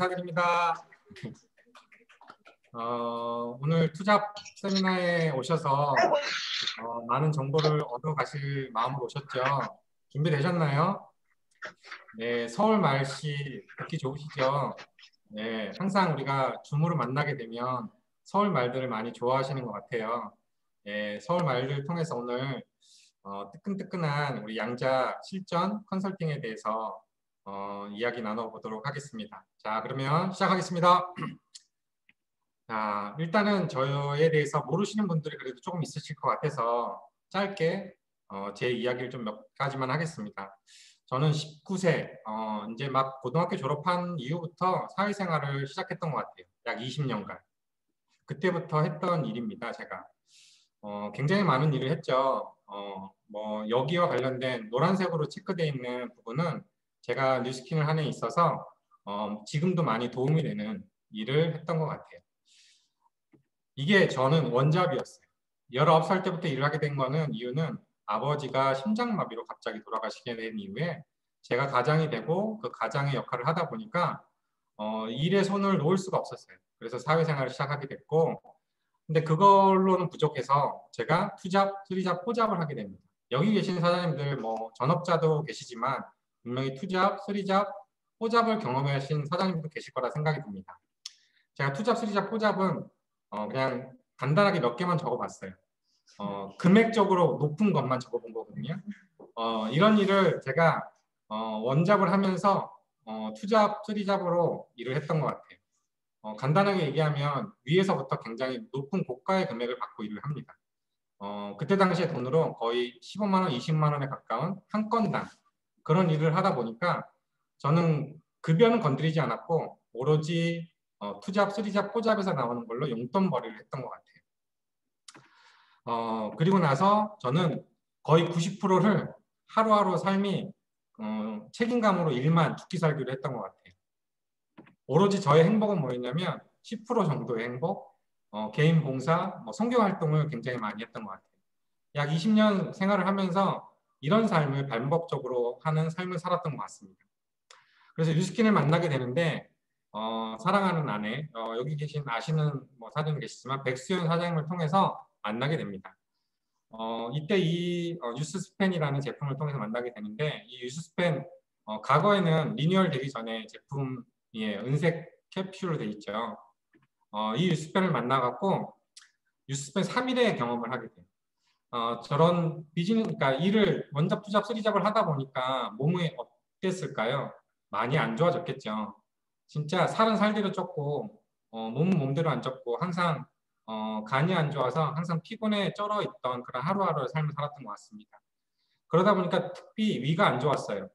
인사드립니다. 오늘 투잡 세미나에 오셔서 많은 정보를 얻어 가실 마음으로 오셨죠? 준비되셨나요? 네, 서울 말씨 듣기 좋으시죠? 네, 항상 우리가 줌으로 만나게 되면 서울 말들을 많이 좋아하시는 것 같아요. 네, 서울 말들 통해서 오늘 뜨끈뜨끈한 우리 양자 실전 컨설팅에 대해서 이야기 나눠보도록 하겠습니다. 자, 그러면 시작하겠습니다. 자, 일단은 저에 대해서 모르시는 분들이 그래도 조금 있으실 것 같아서 짧게 제 이야기를 좀 몇 가지만 하겠습니다. 저는 19세, 이제 막 고등학교 졸업한 이후부터 사회생활을 시작했던 것 같아요. 약 20년간. 그때부터 했던 일입니다, 제가. 굉장히 많은 일을 했죠. 뭐 여기와 관련된 노란색으로 체크되어 있는 부분은 제가 뉴스킨을 하는 데 있어서 지금도 많이 도움이 되는 일을 했던 것 같아요. 이게 저는 원잡이었어요. 19살 때부터 일을 하게 된 거는 이유는 아버지가 심장마비로 갑자기 돌아가시게 된 이후에 제가 가장이 되고 그 가장의 역할을 하다 보니까 일에 손을 놓을 수가 없었어요. 그래서 사회생활을 시작하게 됐고, 근데 그걸로는 부족해서 제가 투잡, 쓰리잡, 포잡을 하게 됩니다. 여기 계신 사장님들 뭐 전업자도 계시지만 분명히 투잡, 쓰리잡, 포잡을 경험하신 사장님도 계실 거라 생각이 듭니다. 제가 투잡, 쓰리잡, 포잡은 그냥 간단하게 몇 개만 적어봤어요. 금액적으로 높은 것만 적어본 거거든요. 이런 일을 제가 원잡을 하면서 투잡, 쓰리잡으로 일을 했던 것 같아요. 간단하게 얘기하면 위에서부터 굉장히 높은 고가의 금액을 받고 일을 합니다. 그때 당시에 돈으로 거의 15만 원, 20만 원에 가까운 한 건당 그런 일을 하다 보니까 저는 급여는 건드리지 않았고 오로지 투잡, 쓰리잡, 포잡에서 나오는 걸로 용돈벌이를 했던 것 같아요. 그리고 나서 저는 거의 90%를 하루하루 삶이 책임감으로 일만 죽기 살기로 했던 것 같아요. 오로지 저의 행복은 뭐였냐면 10% 정도의 행복, 개인 봉사, 선교 활동을 굉장히 많이 했던 것 같아요. 약 20년 생활을 하면서 이런 삶을 반복적으로 하는 삶을 살았던 것 같습니다. 그래서 유스킨을 만나게 되는데 사랑하는 아내, 여기 계신 아시는 사장님 계시지만 백수연 사장님을 통해서 만나게 됩니다. 이때 이 유스스펜이라는 제품을 통해서 만나게 되는데 이 유스스펜 과거에는 리뉴얼 되기 전에 제품이에요. 은색 캡슐로 되어 있죠. 이 유스펜을 만나갖고 유스펜 3일의 경험을 하게 돼요. 저런 그러니까 일을 원잡, 투잡, 쓰리잡을 하다 보니까 몸이 어땠을까요? 많이 안 좋아졌겠죠. 진짜 살은 살대로 쪘고 몸은 몸대로 안 쪘고 항상 간이 안 좋아서 항상 피곤에 쩔어 있던 그런 하루하루의 삶을 살았던 것 같습니다. 그러다 보니까 특히 위가 안 좋았어요.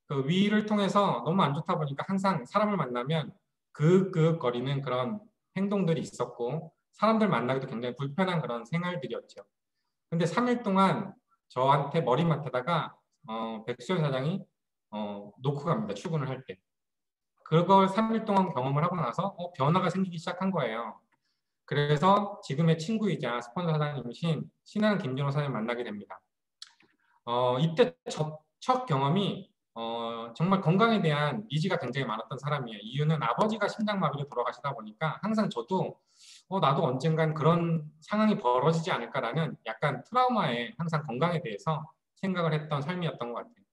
그 위를 통해서 너무 안 좋다 보니까 항상 사람을 만나면 그윽거리는 그런 행동들이 있었고 사람들 만나기도 굉장히 불편한 그런 생활들이었죠. 근데 3일 동안 저한테 머리맡에다가 백수연 사장이 놓고 갑니다. 출근을 할 때. 그걸 3일 동안 경험을 하고 나서 변화가 생기기 시작한 거예요. 그래서 지금의 친구이자 스폰서 사장님이신 신하는 김준호 사장님 만나게 됩니다. 이때 첫 경험이 정말 건강에 대한 니즈가 굉장히 많았던 사람이에요. 이유는 아버지가 심장마비로 돌아가시다 보니까 항상 저도 나도 언젠간 그런 상황이 벌어지지 않을까라는 약간 트라우마에 항상 건강에 대해서 생각을 했던 삶이었던 것 같아요.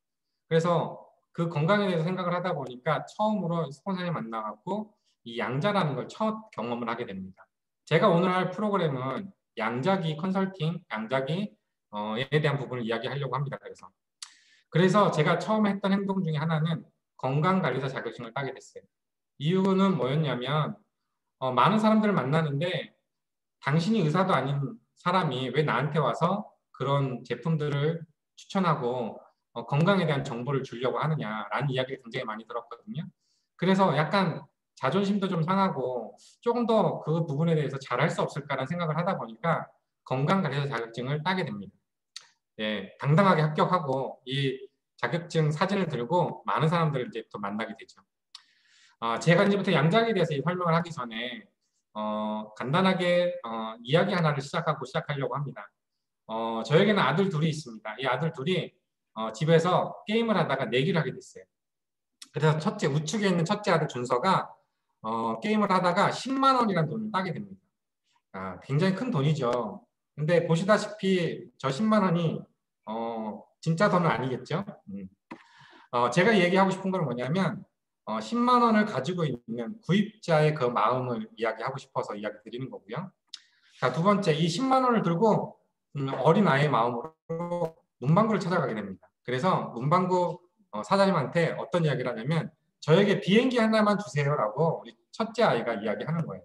그래서 그 건강에 대해서 생각을 하다 보니까 처음으로 스폰서님 만나갖고 이 양자라는 걸 첫 경험을 하게 됩니다. 제가 오늘 할 프로그램은 양자기 컨설팅, 양자기에 대한 부분을 이야기하려고 합니다. 그래서 제가 처음 했던 행동 중에 하나는 건강관리사 자격증을 따게 됐어요. 이유는 뭐였냐면 많은 사람들을 만나는데 당신이 의사도 아닌 사람이 왜 나한테 와서 그런 제품들을 추천하고 건강에 대한 정보를 주려고 하느냐라는 이야기를 굉장히 많이 들었거든요. 그래서 약간 자존심도 좀 상하고 조금 더 그 부분에 대해서 잘할 수 없을까라는 생각을 하다 보니까 건강관리사 자격증을 따게 됩니다. 예, 당당하게 합격하고 이 자격증 사진을 들고 많은 사람들을 이제 또 만나게 되죠. 제가 이제부터 양자기에 대해서 설명을 하기 전에 간단하게 이야기 하나를 시작하려고 합니다. 저에게는 아들 둘이 있습니다. 이 아들 둘이 집에서 게임을 하다가 내기를 하게 됐어요. 그래서 우측에 있는 첫째 아들 준서가 게임을 하다가 10만 원이라는 돈을 따게 됩니다. 굉장히 큰 돈이죠. 근데 보시다시피 저 10만 원이 진짜 돈은 아니겠죠. 제가 얘기하고 싶은 건 뭐냐면 10만 원을 가지고 있는 구입자의 그 마음을 이야기하고 싶어서 이야기 드리는 거고요. 자, 두 번째, 이 10만 원을 들고 어린 아이의 마음으로 문방구를 찾아가게 됩니다. 그래서 문방구 사장님한테 어떤 이야기를 하냐면 저에게 비행기 하나만 주세요라고 우리 첫째 아이가 이야기하는 거예요.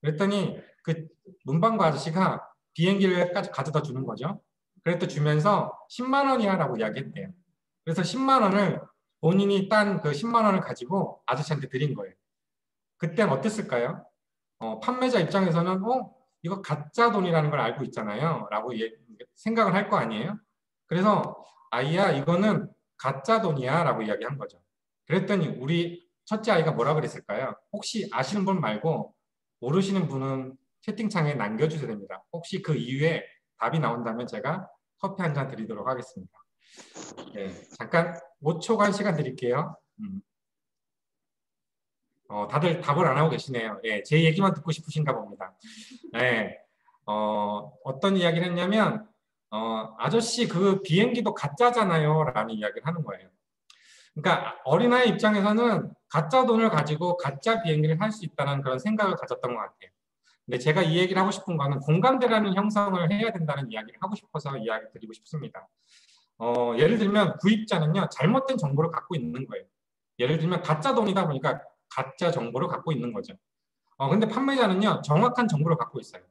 그랬더니 그 문방구 아저씨가 비행기를까지 가져다 주는 거죠. 그랬더 주면서 10만 원이야라고 이야기했대요. 그래서 10만 원을 본인이 딴 그 10만 원을 가지고 아저씨한테 드린 거예요. 그땐 어땠을까요? 판매자 입장에서는 이거 가짜 돈이라는 걸 알고 있잖아요. 라고 생각을 할 거 아니에요. 그래서 아이야 이거는 가짜 돈이야 라고 이야기한 거죠. 그랬더니 우리 첫째 아이가 뭐라 그랬을까요? 혹시 아시는 분 말고 모르시는 분은 채팅창에 남겨주셔야 됩니다. 혹시 그 이후에 답이 나온다면 제가 커피 한 잔 드리도록 하겠습니다. 네, 잠깐 5초간 시간 드릴게요. 다들 답을 안 하고 계시네요. 예, 제 얘기만 듣고 싶으신가 봅니다. 예, 어떤 이야기를 했냐면 아저씨 그 비행기도 가짜잖아요 라는 이야기를 하는 거예요. 그러니까 어린아이 입장에서는 가짜 돈을 가지고 가짜 비행기를 할 수 있다는 그런 생각을 가졌던 것 같아요. 근데 제가 이 얘기를 하고 싶은 거는 공감대라는 형성을 해야 된다는 이야기를 하고 싶어서 이야기 드리고 싶습니다. 예를 들면 구입자는요 잘못된 정보를 갖고 있는 거예요. 예를 들면 가짜 돈이다 보니까 가짜 정보를 갖고 있는 거죠. 근데 판매자는요 정확한 정보를 갖고 있어요.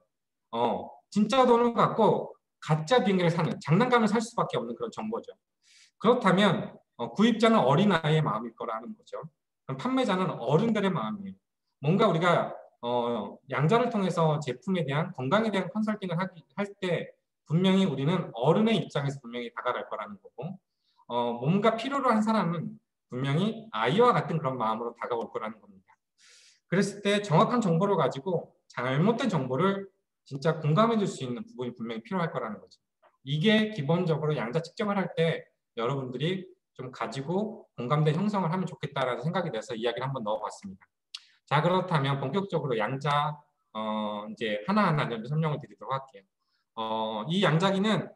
진짜 돈을 갖고 가짜 비행기를 사는 장난감을 살 수밖에 없는 그런 정보죠. 그렇다면 구입자는 어린아이의 마음일 거라는 거죠. 그럼 판매자는 어른들의 마음이에요. 뭔가 우리가 양자를 통해서 제품에 대한 건강에 대한 컨설팅을 할 때 분명히 우리는 어른의 입장에서 분명히 다가갈 거라는 거고 뭔가 필요로 한 사람은 분명히 아이와 같은 그런 마음으로 다가올 거라는 겁니다. 그랬을 때 정확한 정보를 가지고 잘못된 정보를 진짜 공감해 줄 수 있는 부분이 분명히 필요할 거라는 거죠. 이게 기본적으로 양자 측정을 할 때 여러분들이 좀 가지고 공감대 형성을 하면 좋겠다라는 생각이 돼서 이야기를 한번 넣어봤습니다. 자, 그렇다면 본격적으로 양자 이제 하나하나 설명을 드리도록 할게요. 이 양자기는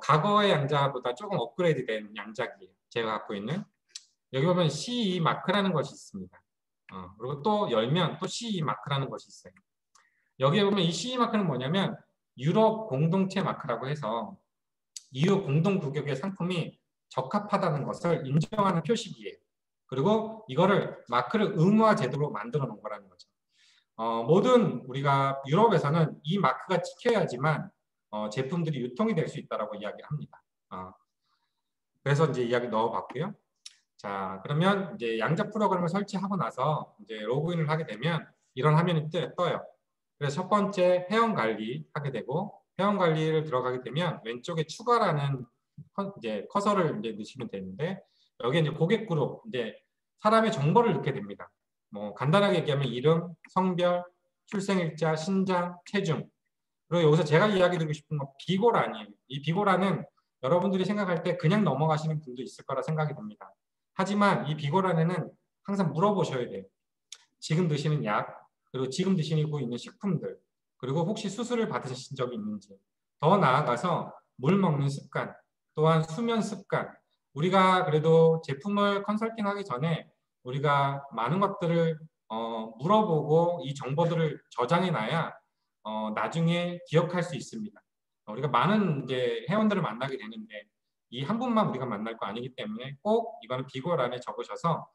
과거의 양자보다 조금 업그레이드된 양자기예요. 제가 갖고 있는. 여기 보면 CE 마크라는 것이 있습니다. 그리고 또 열면 또 CE 마크라는 것이 있어요. 여기에 보면 이 CE 마크는 뭐냐면 유럽 공동체 마크라고 해서 EU 공동 규격의 상품이 적합하다는 것을 인정하는 표식이에요. 그리고 이거를 마크를 의무화 제도로 만들어 놓은 거라는 거죠. 모든 우리가 유럽에서는 이 마크가 찍혀야지만 제품들이 유통이 될 수 있다라고 이야기를 합니다. 그래서 이제 이야기 넣어봤고요. 자, 그러면 이제 양자 프로그램을 설치하고 나서 이제 로그인을 하게 되면 이런 화면이 떠요. 그래서 첫 번째 회원 관리 하게 되고 회원 관리를 들어가게 되면 왼쪽에 추가라는 이제 커서를 이제 넣으시면 되는데 여기에 이제 고객 그룹 이제 사람의 정보를 넣게 됩니다. 뭐 간단하게 얘기하면 이름, 성별, 출생일자, 신장, 체중. 그리고 여기서 제가 이야기 드리고 싶은 건 비고란이에요. 이 비고란은 여러분들이 생각할 때 그냥 넘어가시는 분도 있을 거라 생각이 듭니다. 하지만 이 비고란에는 항상 물어보셔야 돼요. 지금 드시는 약, 그리고 지금 드시고 있는 식품들, 그리고 혹시 수술을 받으신 적이 있는지, 더 나아가서 물 먹는 습관, 또한 수면 습관, 우리가 그래도 제품을 컨설팅하기 전에 우리가 많은 것들을 물어보고 이 정보들을 저장해놔야 나중에 기억할 수 있습니다. 우리가 많은 이제 회원들을 만나게 되는데 이 한 분만 우리가 만날 거 아니기 때문에 꼭 이거는 비고란에 적으셔서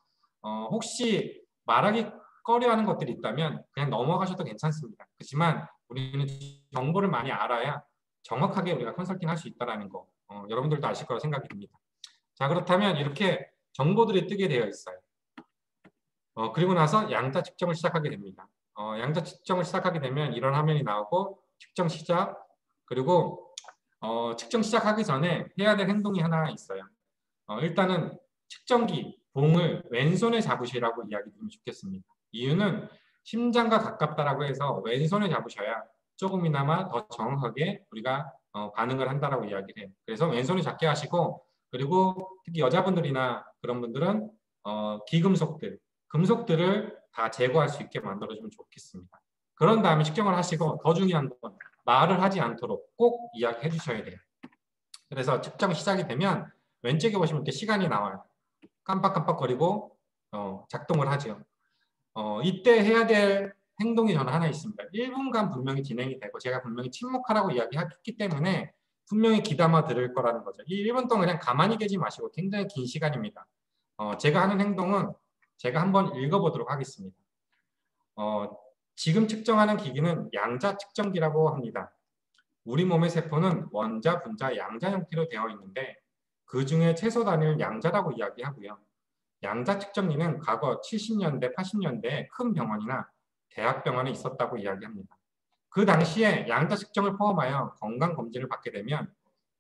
혹시 말하기 꺼려하는 것들이 있다면 그냥 넘어가셔도 괜찮습니다. 그렇지만 우리는 정보를 많이 알아야 정확하게 우리가 컨설팅 할 수 있다는 거 여러분들도 아실 거라 생각이 듭니다. 자, 그렇다면 이렇게 정보들이 뜨게 되어 있어요. 그리고 나서 양자 측정을 시작하게 됩니다. 양자 측정을 시작하게 되면 이런 화면이 나오고 측정 시작, 그리고 측정 시작하기 전에 해야 될 행동이 하나 있어요. 일단은 측정기, 봉을 왼손에 잡으시라고 이야기 드리면 좋겠습니다. 이유는 심장과 가깝다라고 해서 왼손에 잡으셔야 조금이나마 더 정확하게 우리가 반응을 한다라고 이야기를 해요. 그래서 왼손에 잡게 하시고, 그리고 특히 여자분들이나 그런 분들은 기금속들, 금속들을 다 제거할 수 있게 만들어주면 좋겠습니다. 그런 다음에 측정을 하시고 더 중요한 건 말을 하지 않도록 꼭 이야기해 주셔야 돼요. 그래서 측정 시작이 되면 왼쪽에 보시면 이렇게 시간이 나와요. 깜빡깜빡거리고 작동을 하죠. 이때 해야 될 행동이 저는 하나 있습니다. 1분간 분명히 진행이 되고 제가 분명히 침묵하라고 이야기했기 때문에 분명히 귀담아 들을 거라는 거죠. 이 1분 동안 그냥 가만히 계지 마시고 굉장히 긴 시간입니다. 제가 하는 행동은 제가 한번 읽어보도록 하겠습니다. 지금 측정하는 기기는 양자 측정기라고 합니다. 우리 몸의 세포는 원자, 분자, 양자 형태로 되어 있는데 그 중에 최소 단위를 양자라고 이야기하고요. 양자 측정기는 과거 70년대, 80년대에 큰 병원이나 대학병원에 있었다고 이야기합니다. 그 당시에 양자 측정을 포함하여 건강검진을 받게 되면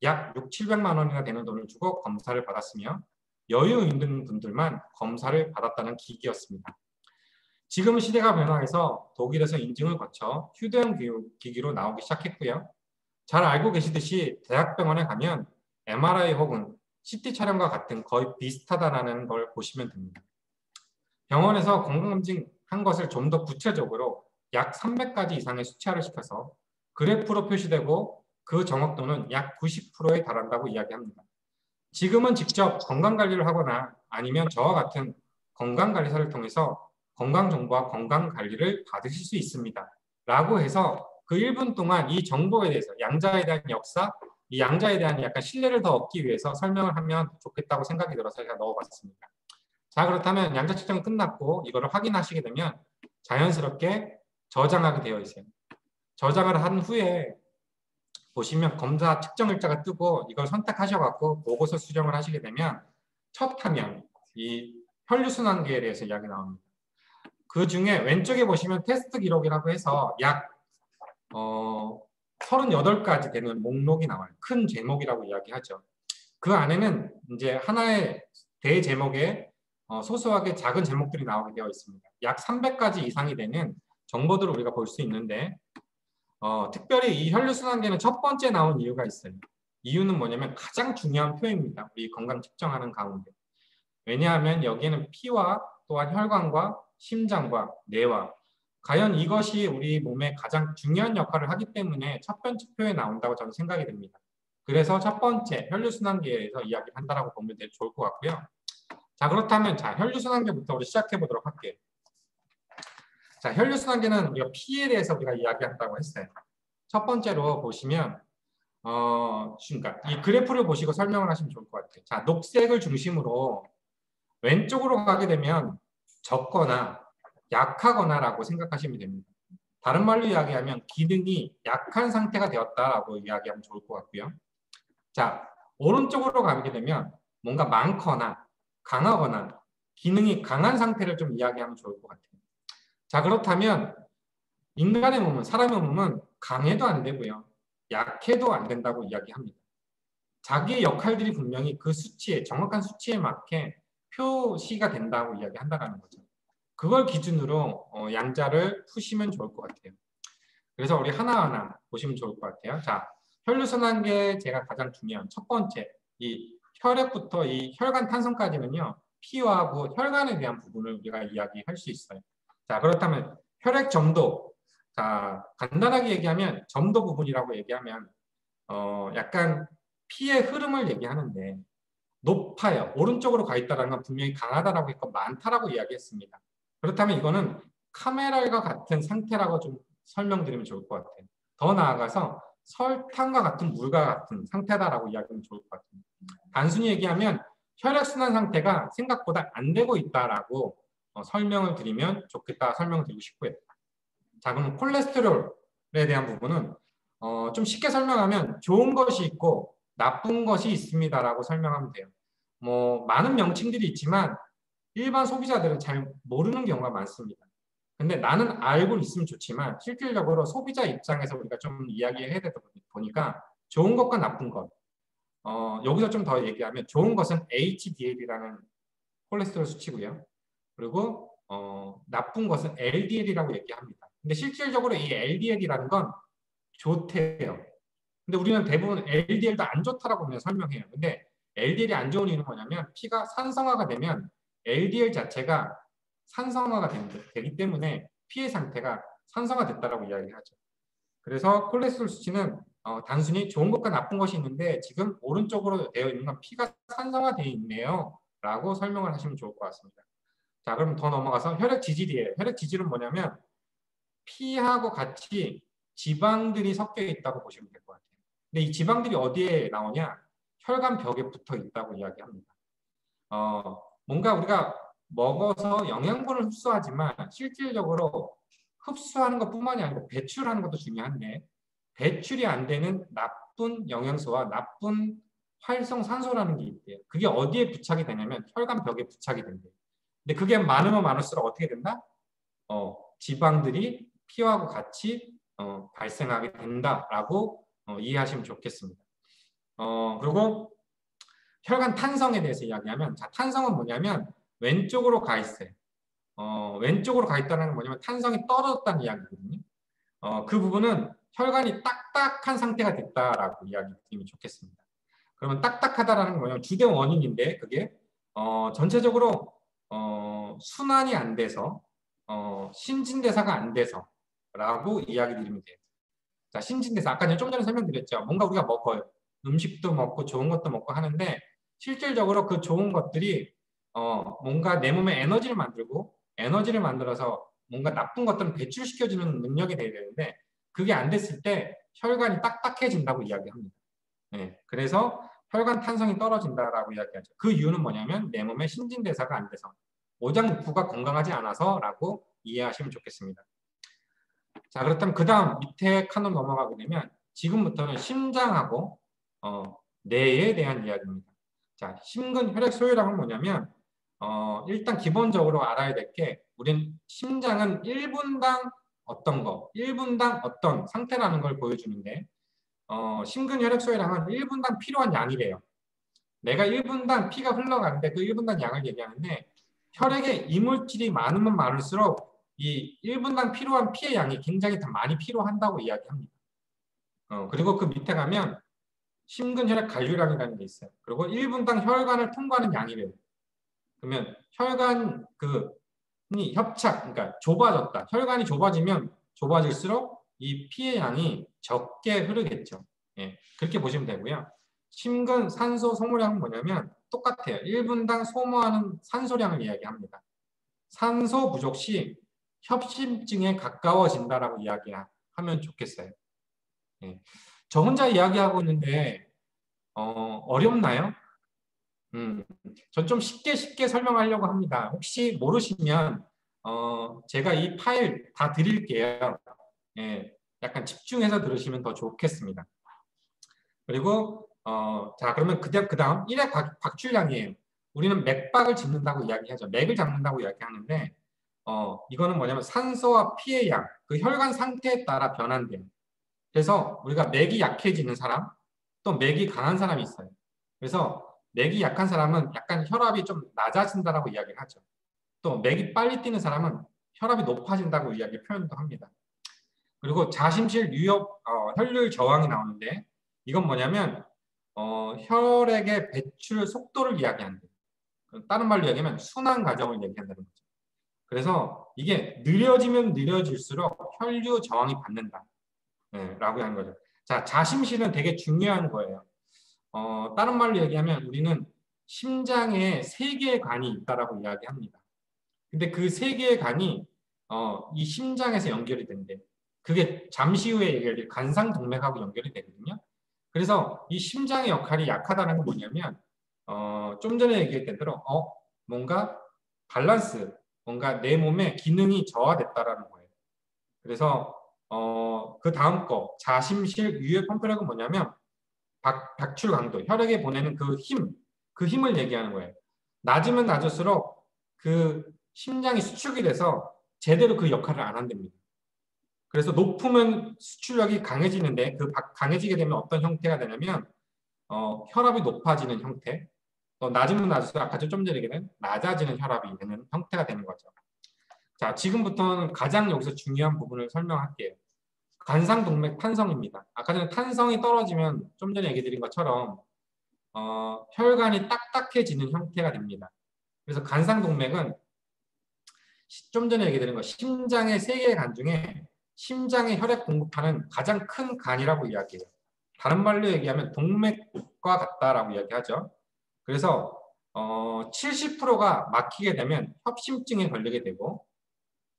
약 6, 700만 원이나 되는 돈을 주고 검사를 받았으며 여유 있는 분들만 검사를 받았다는 기기였습니다. 지금 시대가 변화해서 독일에서 인증을 거쳐 휴대용 기기로 나오기 시작했고요. 잘 알고 계시듯이 대학병원에 가면 MRI 혹은 CT 촬영과 같은 거의 비슷하다는 걸 보시면 됩니다. 병원에서 건강검진 한 것을 좀 더 구체적으로 약 300가지 이상의 수치화를 시켜서 그래프로 표시되고 그 정확도는 약 90%에 달한다고 이야기합니다. 지금은 직접 건강관리를 하거나 아니면 저와 같은 건강관리사를 통해서 건강정보와 건강관리를 받으실 수 있습니다. 라고 해서 그 1분 동안 이 정보에 대해서 양자에 대한 역사, 이 양자에 대한 약간 신뢰를 더 얻기 위해서 설명을 하면 좋겠다고 생각이 들어서 제가 넣어봤습니다. 자, 그렇다면 양자 측정이 끝났고 이거를 확인하시게 되면 자연스럽게 저장하게 되어 있어요. 저장을 한 후에 보시면 검사 측정 일자가 뜨고 이걸 선택하셔갖고 보고서 수정을 하시게 되면 첫 화면, 이 혈류순환계에 대해서 이야기 나옵니다. 그 중에 왼쪽에 보시면 테스트 기록이라고 해서 약 38가지 되는 목록이 나와요. 큰 제목이라고 이야기하죠. 그 안에는 이제 하나의 대제목에 소소하게 작은 제목들이 나오게 되어 있습니다. 약 300가지 이상이 되는 정보들을 우리가 볼 수 있는데 특별히 이 혈류순환계는 첫 번째 나온 이유가 있어요. 이유는 뭐냐면 가장 중요한 표입니다. 우리 건강 측정하는 가운데. 왜냐하면 여기에는 피와 또한 혈관과 심장과 뇌와 과연 이것이 우리 몸에 가장 중요한 역할을 하기 때문에 첫 번째 표에 나온다고 저는 생각이 됩니다. 그래서 첫 번째 혈류순환계에서 이야기를 한다라고 보면 좋을 것 같고요. 자, 그렇다면 자 혈류순환계부터 우리 시작해 보도록 할게요. 자, 혈류순환계는 우리가 피에 대해서 우리가 이야기한다고 했어요. 첫 번째로 보시면 그러니까 이 그래프를 보시고 설명을 하시면 좋을 것 같아요. 자, 녹색을 중심으로 왼쪽으로 가게 되면 적거나 약하거나라고 생각하시면 됩니다. 다른 말로 이야기하면 기능이 약한 상태가 되었다라고 이야기하면 좋을 것 같고요. 자, 오른쪽으로 가게 되면 뭔가 많거나 강하거나 기능이 강한 상태를 좀 이야기하면 좋을 것 같아요. 자, 그렇다면 인간의 몸은, 사람의 몸은 강해도 안 되고요. 약해도 안 된다고 이야기합니다. 자기의 역할들이 분명히 그 수치에, 정확한 수치에 맞게 표시가 된다고 이야기한다는 거죠. 그걸 기준으로 양자를 푸시면 좋을 것 같아요. 그래서 우리 하나하나 보시면 좋을 것 같아요. 자, 혈류순환계 제가 가장 중요한 첫 번째, 이 혈액부터 이 혈관 탄성까지는요, 피와 혈관에 대한 부분을 우리가 이야기할 수 있어요. 자, 그렇다면 혈액 점도, 자, 간단하게 얘기하면 점도 부분이라고 얘기하면 약간 피의 흐름을 얘기하는데 높아요. 오른쪽으로 가 있다는 건 분명히 강하다라고 했고 많다라고 이야기했습니다. 그렇다면 이거는 카메라와 같은 상태라고 좀 설명드리면 좋을 것 같아요. 더 나아가서 설탕과 같은 물과 같은 상태다라고 이야기하면 좋을 것 같아요. 단순히 얘기하면 혈액순환 상태가 생각보다 안 되고 있다라고 설명을 드리면 좋겠다 설명을 드리고 싶고요. 자, 그럼 콜레스테롤에 대한 부분은 좀 쉽게 설명하면 좋은 것이 있고 나쁜 것이 있습니다라고 설명하면 돼요. 뭐 많은 명칭들이 있지만 일반 소비자들은 잘 모르는 경우가 많습니다. 근데 나는 알고 있으면 좋지만 실질적으로 소비자 입장에서 우리가 좀 이야기해야 되다 보니까 좋은 것과 나쁜 것. 여기서 좀 더 얘기하면 좋은 것은 HDL이라는 콜레스테롤 수치고요. 그리고 나쁜 것은 LDL이라고 얘기합니다. 근데 실질적으로 이 LDL이라는 건 좋대요. 근데 우리는 대부분 LDL도 안 좋다라고 그냥 설명해요. 근데 LDL이 안 좋은 이유는 뭐냐면 피가 산성화가 되면 LDL 자체가 산성화가 되기 때문에 피의 상태가 산성화됐다라고 이야기하죠. 그래서 콜레스테롤 수치는 단순히 좋은 것과 나쁜 것이 있는데 지금 오른쪽으로 되어 있는 건 피가 산성화되어 있네요. 라고 설명을 하시면 좋을 것 같습니다. 자, 그럼 더 넘어가서 혈액 지질이에요. 혈액 지질은 뭐냐면 피하고 같이 지방들이 섞여 있다고 보시면 될 것 같아요. 근데 이 지방들이 어디에 나오냐? 혈관 벽에 붙어 있다고 이야기합니다. 뭔가 우리가 먹어서 영양분을 흡수하지만 실질적으로 흡수하는 것뿐만이 아니고 배출하는 것도 중요한데 배출이 안 되는 나쁜 영양소와 나쁜 활성산소라는 게 있대요. 그게 어디에 부착이 되냐면 혈관 벽에 부착이 된대요. 근데 그게 많으면 많을수록 어떻게 된다? 지방들이 피하고 같이 발생하게 된다라고 이해하시면 좋겠습니다. 그리고 혈관 탄성에 대해서 이야기하면, 자, 탄성은 뭐냐면 왼쪽으로 가 있어요. 왼쪽으로 가 있다는 건 뭐냐면 탄성이 떨어졌다는 이야기거든요. 그 부분은 혈관이 딱딱한 상태가 됐다라고 이야기 드리면 좋겠습니다. 그러면 딱딱하다라는 건 뭐냐면 주된 원인인데 그게 전체적으로 순환이 안 돼서 신진대사가 안 돼서라고 이야기 드리면 돼요. 자, 신진대사 아까 좀 전에 설명드렸죠. 뭔가 우리가 먹어요. 음식도 먹고 좋은 것도 먹고 하는데 실질적으로 그 좋은 것들이 뭔가 내 몸에 에너지를 만들어서 뭔가 나쁜 것들은 배출시켜주는 능력이 돼야 되는데 그게 안 됐을 때 혈관이 딱딱해진다고 이야기합니다. 네, 그래서 혈관 탄성이 떨어진다라고 이야기하죠. 그 이유는 뭐냐면 내 몸의 신진대사가 안 돼서 오장육부가 건강하지 않아서라고 이해하시면 좋겠습니다. 자, 그렇다면 그 다음 밑에 칸으로 넘어가게 되면 지금부터는 심장하고 뇌에 대한 이야기입니다. 자, 심근 혈액 소유량은 뭐냐면 일단 기본적으로 알아야 될 게 우린 심장은 1분당 어떤 거, 1분당 어떤 상태라는 걸 보여주는데 심근 혈액 소유량은 1분당 필요한 양이래요. 내가 1분당 피가 흘러가는데 그 1분당 양을 얘기하는데 혈액에 이물질이 많으면 많을수록 이 1분당 필요한 피의 양이 굉장히 더 많이 필요한다고 이야기합니다. 그리고 그 밑에 가면 심근혈액 관류량이라는 게 있어요. 그리고 1분당 혈관을 통과하는 양이래요. 그러면 혈관 이 협착, 그러니까 좁아졌다. 혈관이 좁아지면 좁아질수록 이 피의 양이 적게 흐르겠죠. 예, 그렇게 보시면 되고요. 심근 산소 소모량은 뭐냐면 똑같아요. 1분당 소모하는 산소량을 이야기합니다. 산소 부족 시 협심증에 가까워진다라고 이야기하면 좋겠어요. 예. 저 혼자 이야기하고 있는데 어렵나요? 전 좀 쉽게 설명하려고 합니다. 혹시 모르시면 제가 이 파일 다 드릴게요. 예, 약간 집중해서 들으시면 더 좋겠습니다. 그리고 자, 그러면 그다음 1회 박출량이에요. 우리는 맥박을 짚는다고 이야기하죠. 맥을 잡는다고 이야기하는데 이거는 뭐냐면 산소와 피의 양, 그 혈관 상태에 따라 변한대요. 그래서 우리가 맥이 약해지는 사람, 또 맥이 강한 사람이 있어요. 그래서 맥이 약한 사람은 약간 혈압이 좀 낮아진다라고 이야기를 하죠. 또 맥이 빨리 뛰는 사람은 혈압이 높아진다고 이야기 표현도 합니다. 그리고 자심실 유협 혈류 저항이 나오는데 이건 뭐냐면 혈액의 배출 속도를 이야기한대요. 다른 말로 이야기하면 순환 과정을 얘기한다는 거죠. 그래서 이게 느려지면 느려질수록 혈류 저항이 받는다. 네, 라고 하는 거죠. 자, 자심실은 되게 중요한 거예요. 다른 말로 얘기하면 우리는 심장에 3개의 관이 있다라고 이야기합니다. 근데 그 3개의 관이 이 심장에서 연결이 된대. 그게 잠시 후에 얘기할 간상동맥하고 연결이 되거든요. 그래서 이 심장의 역할이 약하다는 건 뭐냐면 좀 전에 얘기했던 대로 뭔가 밸런스, 뭔가 내 몸의 기능이 저하됐다라는 거예요. 그래서 그 다음 거 자심실 유혈 펌프력은 뭐냐면 박출 강도, 혈액에 보내는 그 힘을 얘기하는 거예요. 낮으면 낮을수록 그 심장이 수축이 돼서 제대로 그 역할을 안 한답니다. 그래서 높으면 수출력이 강해지는데 그 강해지게 되면 어떤 형태가 되냐면 혈압이 높아지는 형태, 또 낮으면 낮을수록 아까 좀 전에 얘기한 낮아지는 혈압이 되는 형태가 되는 거죠. 자, 지금부터는 가장 여기서 중요한 부분을 설명할게요. 간상동맥 탄성입니다. 아까 전에 탄성이 떨어지면 좀 전에 얘기 드린 것처럼 혈관이 딱딱해지는 형태가 됩니다. 그래서 간상동맥은 좀 전에 얘기 드린 거 심장의 3개의 간 중에 심장에 혈액 공급하는 가장 큰 간이라고 이야기해요. 다른 말로 얘기하면 동맥과 같다라고 이야기하죠. 그래서 70%가 막히게 되면 협심증에 걸리게 되고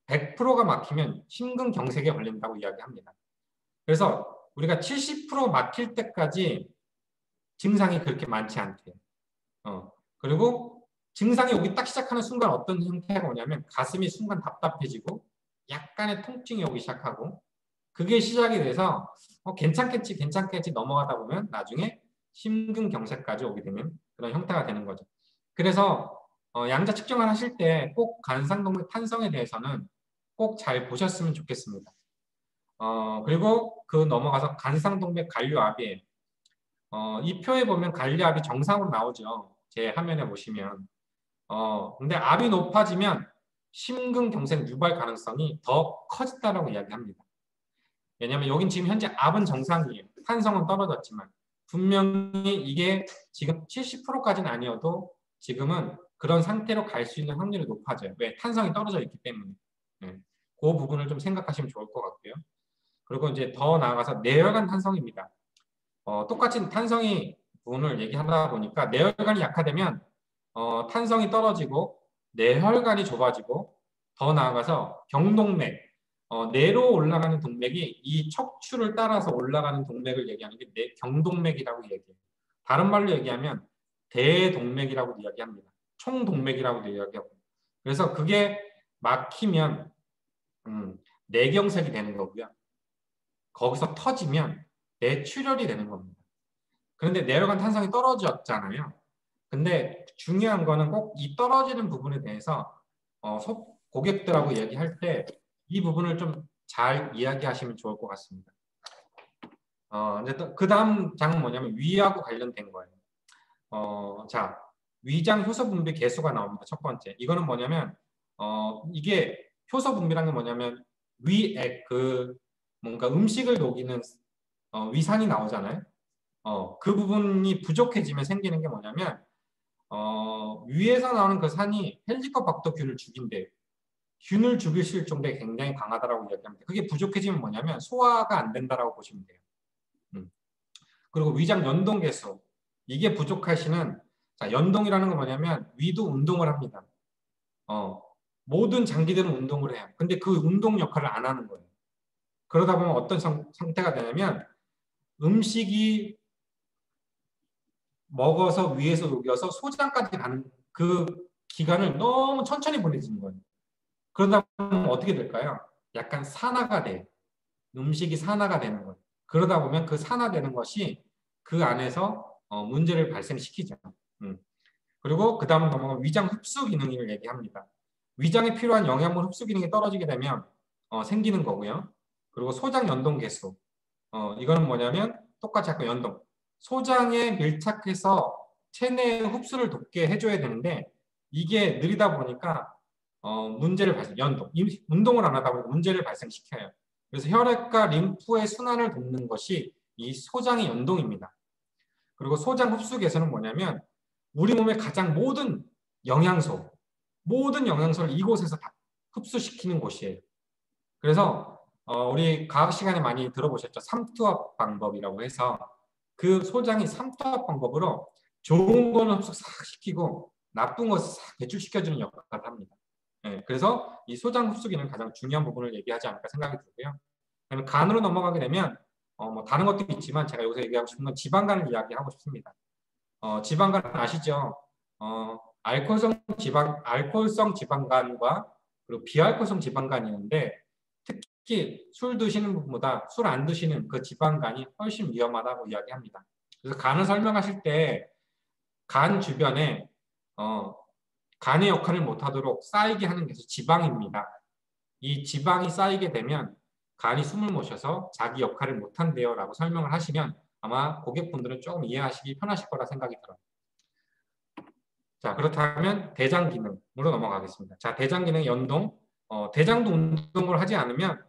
100%가 막히면 심근경색에 걸린다고 이야기합니다. 그래서 우리가 70% 막힐 때까지 증상이 그렇게 많지 않대요. 그리고 증상이 오기 딱 시작하는 순간 어떤 형태가 오냐면 가슴이 순간 답답해지고 약간의 통증이 오기 시작하고 그게 시작이 돼서 괜찮겠지 넘어가다 보면 나중에 심근경색까지 오게 되는 그런 형태가 되는 거죠. 그래서 양자 측정을 하실 때 꼭 간상동맥 탄성에 대해서는 꼭 잘 보셨으면 좋겠습니다. 그리고 그 넘어가서 간상동맥 관류압이에요. 이 표에 보면 관류압이 정상으로 나오죠. 제 화면에 보시면. 근데 압이 높아지면 심근경색 유발 가능성이 더 커진다라고 이야기합니다. 왜냐하면 여긴 지금 현재 압은 정상이에요. 탄성은 떨어졌지만 분명히 이게 지금 70%까지는 아니어도 지금은 그런 상태로 갈 수 있는 확률이 높아져요. 왜? 탄성이 떨어져 있기 때문에. 네. 그 부분을 좀 생각하시면 좋을 것 같고요. 그리고 이제 더 나아가서 내혈관 탄성입니다. 똑같이 탄성이 부분을 얘기하다 보니까 내혈관이 약화되면 탄성이 떨어지고 내혈관이 좁아지고 더 나아가서 경동맥, 내로 올라가는 동맥이 이 척추를 따라서 올라가는 동맥을 얘기하는 게 경동맥이라고 얘기해요. 다른 말로 얘기하면 대동맥이라고 이야기합니다. 총동맥이라고 이야기하고. 그래서 그게 막히면 뇌경색이 되는 거고요. 거기서 터지면 뇌출혈이 되는 겁니다. 그런데 내혈관 탄성이 떨어졌잖아요. 근데 중요한 거는 꼭 이 떨어지는 부분에 대해서 고객들하고 얘기할 때 이 부분을 좀 잘 이야기하시면 좋을 것 같습니다. 이제 또 그 다음 장은 뭐냐면 위하고 관련된 거예요. 자, 위장 효소 분비 개수가 나옵니다. 첫 번째. 이거는 뭐냐면 이게 효소 분비라는 게 뭐냐면 위액 뭔가 음식을 녹이는 위산이 나오잖아요. 그 부분이 부족해지면 생기는 게 뭐냐면 위에서 나오는 그 산이 헬리코박터균을 죽인대요. 균을 죽일 수 있을 정도에 굉장히 강하다라고 이야기합니다. 그게 부족해지면 뭐냐면 소화가 안 된다라고 보시면 돼요. 그리고 위장 연동 개수 이게 부족할 시는 자, 연동이라는 건 뭐냐면 위도 운동을 합니다. 모든 장기들은 운동을 해요. 근데 그 운동 역할을 안 하는 거예요. 그러다 보면 어떤 상태가 되냐면 음식이 먹어서 위에서 녹여서 소장까지 가는 그 기간을 너무 천천히 보내지는 거예요. 그러다 보면 어떻게 될까요? 약간 산화가 돼. 음식이 산화가 되는 거예요. 그러다 보면 그 산화되는 것이 그 안에서 문제를 발생시키죠. 그리고 그 다음 넘어가면 위장 흡수 기능을 얘기합니다. 위장에 필요한 영양분 흡수 기능이 떨어지게 되면 생기는 거고요. 그리고 소장 연동 개수. 이거는 뭐냐면 똑같이 아까 연동. 소장에 밀착해서 체내의 흡수를 돕게 해줘야 되는데 이게 느리다 보니까 문제를 연동. 운동을 안 하다 보니까 문제를 발생시켜요. 그래서 혈액과 림프의 순환을 돕는 것이 이 소장의 연동입니다. 그리고 소장 흡수 개수는 뭐냐면 우리 몸의 가장 모든 영양소를 이곳에서 다 흡수시키는 곳이에요. 그래서 우리 과학 시간에 많이 들어보셨죠? 삼투압 방법이라고 해서 그 소장이 삼투압 방법으로 좋은 거는 흡수 싹 시키고 나쁜 것을 싹 배출시켜주는 역할을 합니다. 네, 그래서 이 소장 흡수 기능은 가장 중요한 부분을 얘기하지 않을까 생각이 들고요. 그다음에 간으로 넘어가게 되면 뭐 다른 것도 있지만 제가 여기서 얘기하고 싶은 건 지방간을 이야기하고 싶습니다. 지방간 아시죠? 알코올성 지방간과 그리고 비알코올성 지방간이 있는데 특히 술 드시는 분보다 술 안 드시는 그 지방간이 훨씬 위험하다고 이야기합니다. 그래서 간을 설명하실 때 간 주변에 간의 역할을 못하도록 쌓이게 하는 것이 지방입니다. 이 지방이 쌓이게 되면 간이 숨을 못 쉬어서 자기 역할을 못한대요 라고 설명을 하시면 아마 고객분들은 조금 이해하시기 편하실 거라 생각이 들어요. 자, 그렇다면 대장 기능으로 넘어가겠습니다. 자, 대장 기능 연동. 대장도 운동을 하지 않으면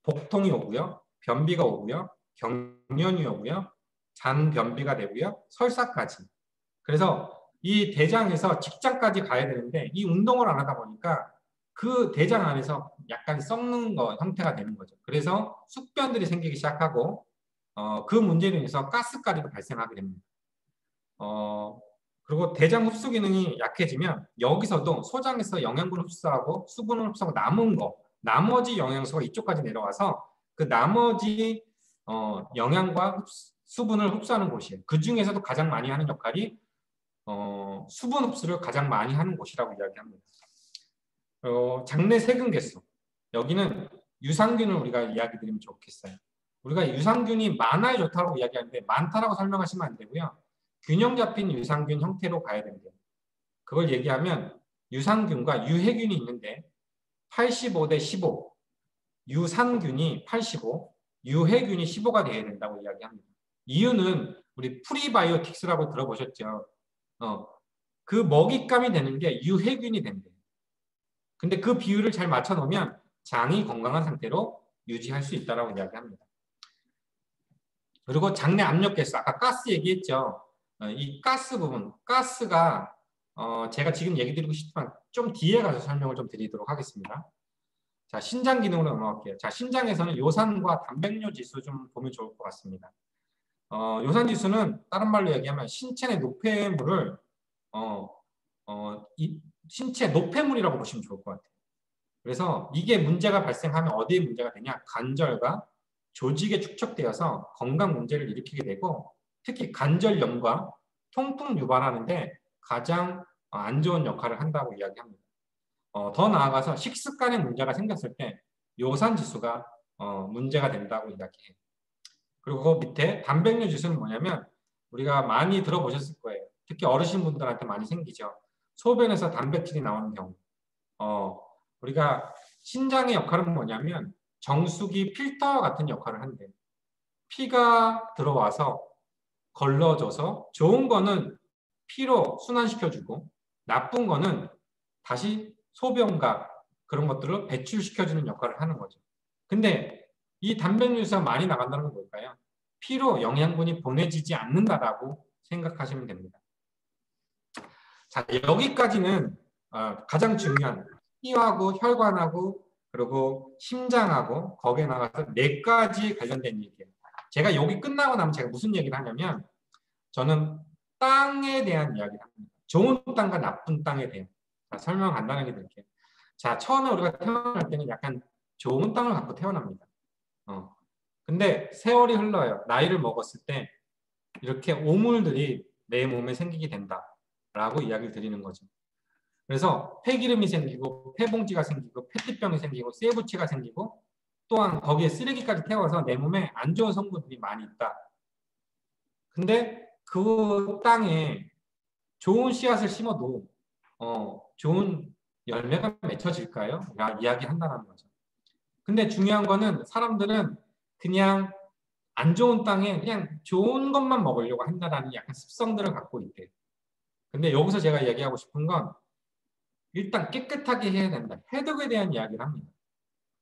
복통이 오고요. 변비가 오고요. 경련이 오고요. 잔변비가 되고요. 설사까지. 그래서 이 대장에서 직장까지 가야 되는데 이 운동을 안 하다 보니까 그 대장 안에서 약간 썩는 거 형태가 되는 거죠. 그래서 숙변들이 생기기 시작하고 그 문제로 인해서 가스가리가 발생하게 됩니다. 그리고 대장 흡수 기능이 약해지면 여기서도 소장에서 영양분을 흡수하고 수분을 흡수하고 남은 거, 나머지 영양소가 이쪽까지 내려와서 그 나머지 영양과 수분을 흡수하는 곳이에요. 그 중에서도 가장 많이 하는 역할이 수분 흡수를 가장 많이 하는 곳이라고 이야기합니다. 장내 세균 개수. 여기는 유산균을 우리가 이야기 드리면 좋겠어요. 우리가 유산균이 많아야 좋다고 이야기하는데 많다라고 설명하시면 안 되고요. 균형 잡힌 유산균 형태로 가야 됩니다. 그걸 얘기하면 유산균과 유해균이 있는데 85대 15, 유산균이 85, 유해균이 15가 되어야 된다고 이야기합니다. 이유는 우리 프리바이오틱스라고 들어보셨죠? 그 먹잇감이 되는 게 유해균이 된대요. 근데 그 비율을 잘 맞춰 놓으면 장이 건강한 상태로 유지할 수 있다고 이야기합니다. 그리고 장내 압력 개수, 아까 가스 얘기했죠. 이 가스 부분, 가스가 제가 지금 얘기 드리고 싶지만 좀 뒤에 가서 설명을 좀 드리도록 하겠습니다. 자, 신장 기능으로 넘어갈게요. 자, 신장에서는 요산과 단백뇨 지수 좀 보면 좋을 것 같습니다. 요산 지수는 다른 말로 얘기하면 신체 내 노폐물을 신체 노폐물이라고 보시면 좋을 것 같아요. 그래서 이게 문제가 발생하면 어디에 문제가 되냐? 관절과 조직에 축적되어서 건강 문제를 일으키게 되고 특히 관절염과 통풍 유발하는데 가장 안 좋은 역할을 한다고 이야기합니다. 더 나아가서 식습관에 문제가 생겼을 때 요산 지수가 문제가 된다고 이야기해요. 그리고 그 밑에 단백뇨 지수는 뭐냐면 우리가 많이 들어보셨을 거예요. 특히 어르신분들한테 많이 생기죠. 소변에서 단백질이 나오는 경우. 우리가 신장의 역할은 뭐냐면 정수기 필터 같은 역할을 한대요. 피가 들어와서 걸러져서 좋은 거는 피로 순환시켜주고 나쁜 거는 다시 소변과 그런 것들을 배출시켜주는 역할을 하는 거죠. 근데 이 단백뇨가 많이 나간다는 건 뭘까요? 피로 영양분이 보내지지 않는다라고 생각하시면 됩니다. 자, 여기까지는 가장 중요한 피하고 혈관하고 그리고 심장하고 거기에 나가서 뇌까지 관련된 얘기예요. 제가 여기 끝나고 나면 제가 무슨 얘기를 하냐면 저는 땅에 대한 이야기를 합니다. 좋은 땅과 나쁜 땅에 대한. 자, 설명 간단하게 드릴게요. 자, 처음에 우리가 태어날 때는 약간 좋은 땅을 갖고 태어납니다. 근데 세월이 흘러요. 나이를 먹었을 때 이렇게 오물들이 내 몸에 생기게 된다라고 이야기를 드리는 거죠. 그래서 폐기름이 생기고 폐봉지가 생기고 페트병이 생기고 쇠부치가 생기고 또한 거기에 쓰레기까지 태워서 내 몸에 안 좋은 성분들이 많이 있다. 근데 그 땅에 좋은 씨앗을 심어도 좋은 열매가 맺혀질까요? 라 이야기한다는 거죠. 근데 중요한 거는 사람들은 그냥 안 좋은 땅에 그냥 좋은 것만 먹으려고 한다라는 약간 습성들을 갖고 있대요. 근데 여기서 제가 얘기하고 싶은 건 일단 깨끗하게 해야 된다. 해독에 대한 이야기를 합니다.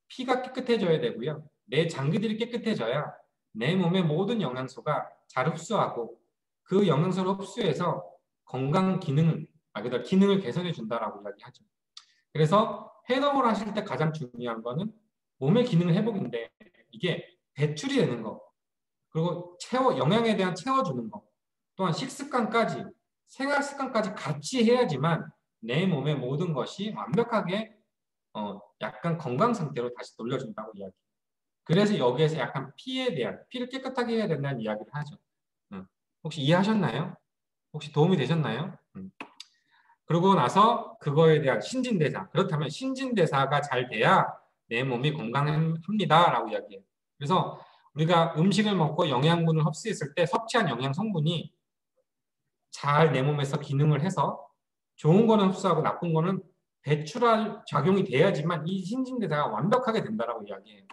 피가 깨끗해져야 되고요. 내 장기들이 깨끗해져야 내 몸의 모든 영양소가 잘 흡수하고 그 영양소를 흡수해서 건강 기능을, 그러니까 기능을 개선해 준다라고 이야기하죠. 그래서 해독을 하실 때 가장 중요한 거는 몸의 기능 회복인데 이게 배출이 되는 거, 그리고 영양에 대한 채워주는 거, 또한 식습관까지, 생활 습관까지 같이 해야지만 내 몸의 모든 것이 완벽하게 약간 건강 상태로 다시 돌려준다고 이야기해요. 그래서 여기에서 약간 피에 대한, 피를 깨끗하게 해야 된다는 이야기를 하죠. 혹시 이해하셨나요? 혹시 도움이 되셨나요? 그러고 나서 그거에 대한 신진대사. 그렇다면 신진대사가 잘 돼야 내 몸이 건강합니다라고 이야기해요. 그래서 우리가 음식을 먹고 영양분을 흡수했을 때 섭취한 영양 성분이 잘 내 몸에서 기능을 해서 좋은 거는 흡수하고 나쁜 거는 배출할 작용이 돼야지만 이 신진대사가 완벽하게 된다라고 이야기해요.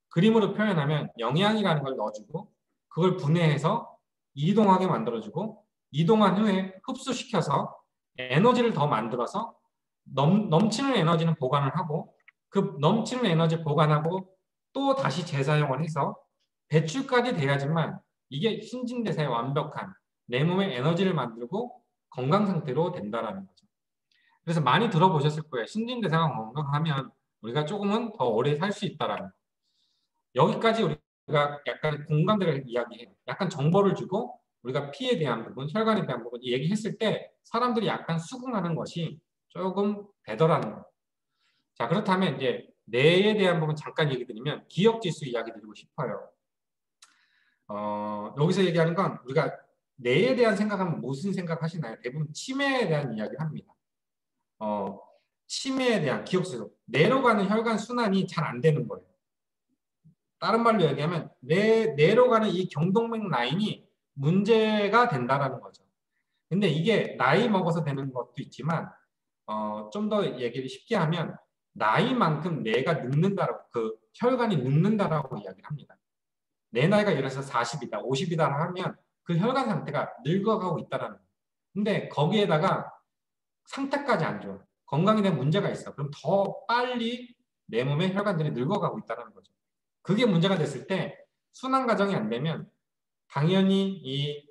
그림으로 표현하면 영양이라는 걸 넣어주고 그걸 분해해서 이동하게 만들어주고 이동한 후에 흡수시켜서 에너지를 더 만들어서 넘치는 에너지는 보관을 하고 그 넘치는 에너지 보관하고 또 다시 재사용을 해서 배출까지 돼야지만 이게 신진대사의 완벽한 내 몸에 에너지를 만들고 건강 상태로 된다라는 거죠. 그래서 많이 들어보셨을 거예요. 신진대사가 건강하면 우리가 조금은 더 오래 살 수 있다라는. 여기까지 우리가 약간 공감대를 이야기해요. 약간 정보를 주고 우리가 피에 대한 부분, 혈관에 대한 부분 얘기했을 때 사람들이 약간 수긍하는 것이 조금 되더라는 거예요. 자, 그렇다면 이제 뇌에 대한 부분 잠깐 얘기 드리면 기억지수 이야기 드리고 싶어요. 여기서 얘기하는 건 우리가 뇌에 대한 생각하면 무슨 생각하시나요? 대부분 치매에 대한 이야기를 합니다. 치매에 대한 기억지수, 뇌로 가는 혈관 순환이 잘 안 되는 거예요. 다른 말로 얘기하면 뇌로 가는 이 경동맥 라인이 문제가 된다라는 거죠. 근데 이게 나이 먹어서 되는 것도 있지만 좀 더 얘기를 쉽게 하면 나이만큼 뇌가 늙는다라고 그 혈관이 늙는다라고 이야기를 합니다. 내 나이가 예를 들어서 40이다, 50이다 하면 그 혈관 상태가 늙어가고 있다라는 거예요. 근데 거기에다가 상태까지 안 좋아. 건강에 대한 문제가 있어. 그럼 더 빨리 내 몸의 혈관들이 늙어가고 있다는 거죠. 그게 문제가 됐을 때 순환 과정이 안 되면 당연히 이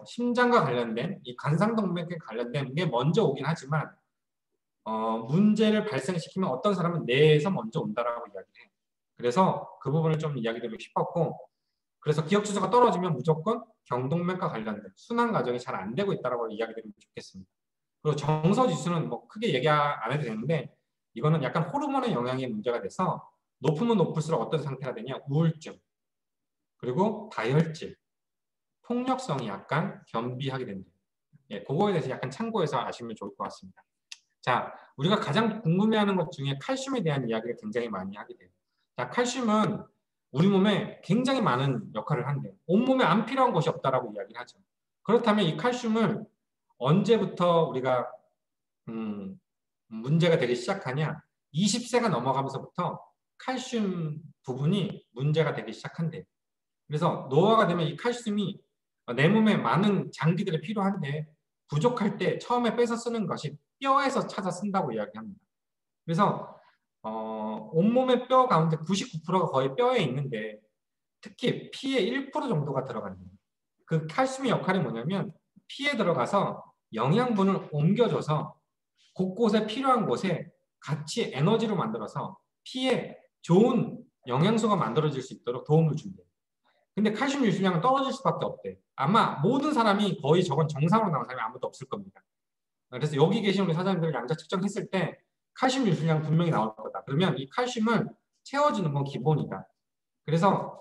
심장과 관련된 이 관상동맥에 관련된 게 먼저 오긴 하지만 문제를 발생시키면 어떤 사람은 뇌에서 먼저 온다라고 이야기해요. 그래서 그 부분을 좀 이야기 드리고 싶었고 그래서 기억 주소가 떨어지면 무조건 경동맥과 관련된 순환 과정이 잘 안 되고 있다라고 이야기 드리면 좋겠습니다. 그리고 정서 지수는 뭐 크게 얘기 안 해도 되는데 이거는 약간 호르몬의 영향이 문제가 돼서 높으면 높을수록 어떤 상태가 되냐 우울증 그리고 다혈질 폭력성이 약간 겸비하게 된다. 예, 그거에 대해서 약간 참고해서 아시면 좋을 것 같습니다. 자, 우리가 가장 궁금해하는 것 중에 칼슘에 대한 이야기를 굉장히 많이 하게 돼요. 자, 칼슘은 우리 몸에 굉장히 많은 역할을 한대요. 온몸에 안 필요한 것이 없다라고 이야기를 하죠. 그렇다면 이 칼슘을 언제부터 우리가 문제가 되기 시작하냐? 20세가 넘어가면서부터 칼슘 부분이 문제가 되기 시작한대요. 그래서 노화가 되면 이 칼슘이 내 몸에 많은 장기들이 필요한데 부족할 때 처음에 뺏어 쓰는 것이 뼈에서 찾아 쓴다고 이야기합니다. 그래서 온몸의 뼈 가운데 99%가 거의 뼈에 있는데 특히 피의 1% 정도가 들어간대요. 그 칼슘의 역할이 뭐냐면 피에 들어가서 영양분을 옮겨줘서 곳곳에 필요한 곳에 같이 에너지로 만들어서 피에 좋은 영양소가 만들어질 수 있도록 도움을 준대요. 근데 칼슘 유출량은 떨어질 수밖에 없대. 아마 모든 사람이 거의 저건 정상으로 나온 사람이 아무도 없을 겁니다. 그래서 여기 계신 우리 사장님들 양자 측정했을 때 칼슘 유출량 분명히 나올 거다. 그러면 이 칼슘을 채워주는 건 기본이다. 그래서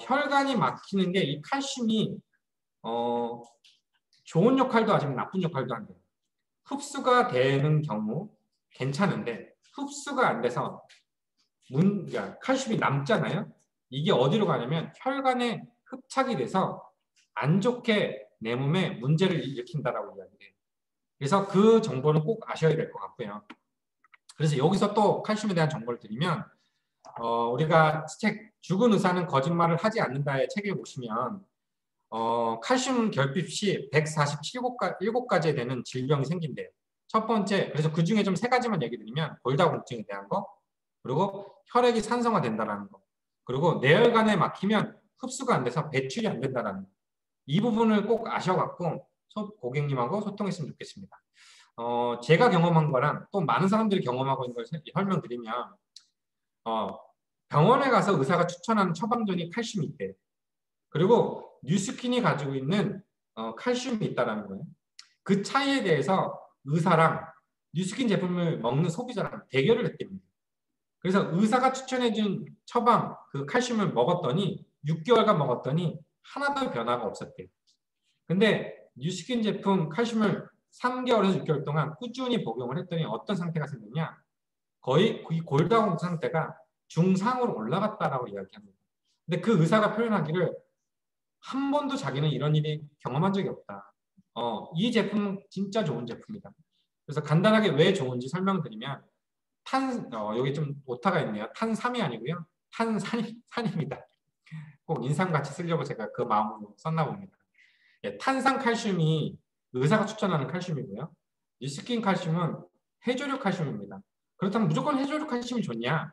혈관이 막히는 게 이 칼슘이 좋은 역할도 하지만 나쁜 역할도 한대요. 흡수가 되는 경우 괜찮은데 흡수가 안 돼서 그러니까 칼슘이 남잖아요. 이게 어디로 가냐면 혈관에 흡착이 돼서 안 좋게 내 몸에 문제를 일으킨다라고 이야기해요. 그래서 그 정보는 꼭 아셔야 될 것 같고요. 그래서 여기서 또 칼슘에 대한 정보를 드리면 우리가 책 죽은 의사는 거짓말을 하지 않는다의 책을 보시면 칼슘 결핍 시 147가지에 되는 질병이 생긴대요. 첫 번째, 그래서 그 중에 좀 세 가지만 얘기 드리면 골다공증에 대한 거, 그리고 혈액이 산성화된다는 거, 그리고 뇌혈관에 막히면 흡수가 안 돼서 배출이 안 된다는 거. 이 부분을 꼭 아셔갖고 고객님하고 소통했으면 좋겠습니다. 제가 경험한 거랑 또 많은 사람들이 경험하고 있는 걸 설명드리면 병원에 가서 의사가 추천하는 처방전이 칼슘이 있대요. 그리고 뉴스킨이 가지고 있는 칼슘이 있다는 거예요. 그 차이에 대해서 의사랑 뉴스킨 제품을 먹는 소비자랑 대결을 했답니다. 그래서 의사가 추천해준 처방 그 칼슘을 먹었더니 6개월간 먹었더니 하나도 변화가 없었대요. 근데 뉴스킨 제품 칼슘을 3개월에서 6개월 동안 꾸준히 복용을 했더니 어떤 상태가 생겼냐? 거의 이 골다공 상태가 중상으로 올라갔다라고 이야기합니다. 근데 그 의사가 표현하기를 한 번도 자기는 이런 일이 경험한 적이 없다. 이 제품은 진짜 좋은 제품이다. 그래서 간단하게 왜 좋은지 설명드리면 여기 좀 오타가 있네요. 탄삼이 아니고요. 탄산입니다. 꼭 인삼같이 쓰려고 제가 그 마음으로 썼나 봅니다. 예, 탄산 칼슘이 의사가 추천하는 칼슘이고요. 뉴스킨 칼슘은 해조류 칼슘입니다. 그렇다면 무조건 해조류 칼슘이 좋냐?